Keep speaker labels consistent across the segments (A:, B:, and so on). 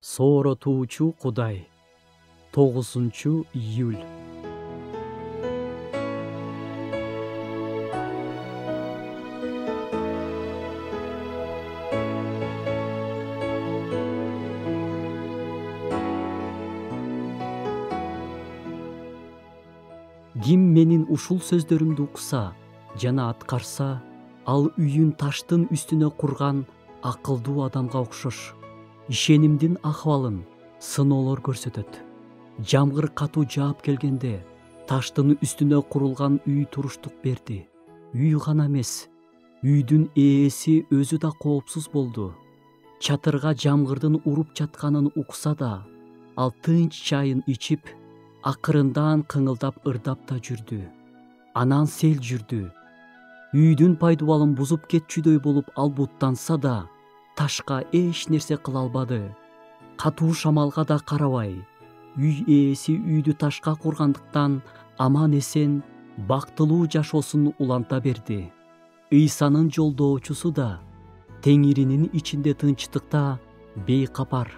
A: Сооротуучу Кудай. 9-июль. Ким менин ушул сөздөрүмдү укса жана аткарса, ал үйүн таштын үстүнө курган акылдуу адамга окшош. Ишенимдин акыбалын сыноолор көрсөтөт. Жамгыр катуу жаап келгенде, таштын үстүнө курулган үй туруштук берди. Үй гана эмес, үйдүн ээси өзү да коопсуз болду. Чатырга жамгырдын уруп жатканын укса да, ал тынч чайын ичип, акырындан кыңылдап ырдап да жүрдү. Анан сел жүрдү. Үйдүн пайдубалын бузуп кетчүдөй болуп ал буттанса да, ташка эч нерсе кыла албады. Катуу шамалга да карабай, үй ээси үйдү ташка кургандыктан аман эсен, бактылуу жашоосун уланта берди. Ыйсанын жолдоочусу да Теңиринин ичинде тынчтыкта бейкапар.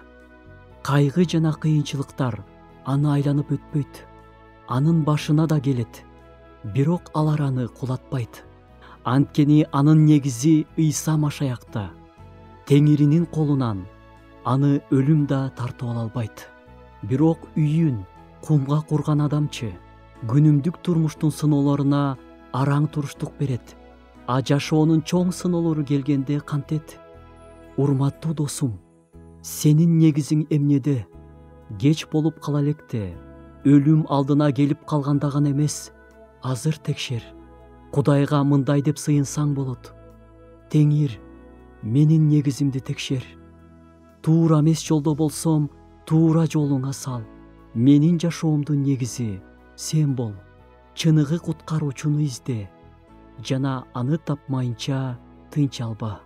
A: Кайгы жана кыйынчылыктар аны айланып өтпөйт. Анын башына да келет, бирок алар аны кулатпайт. Анткени анын негизи Ыйса Машаякта. Теңиринин колунан аны өлүм да тартып ала албайт. Бирок үйүн кумга курган адамчы күнүмдүк турмуштун сыноолоруна араң туруштук берет. А жашоонун чоң сыноолору келгенде кантет? Урматтуу досум, сенин негизиң эмнеде? Кеч болуп кала электе, өлүм алдына келип калганда гана эмес, азыр текшер. Кудайга мындай деп сыйынсаң болот. Теңир, менин негизимди текшер. Туура эмес жолдо болсом, туура жолуңа сал. Менин жашоомдун негизи сен бол. Чыныгы куткаруучуну изде жана аны тапмайынча тынч алба.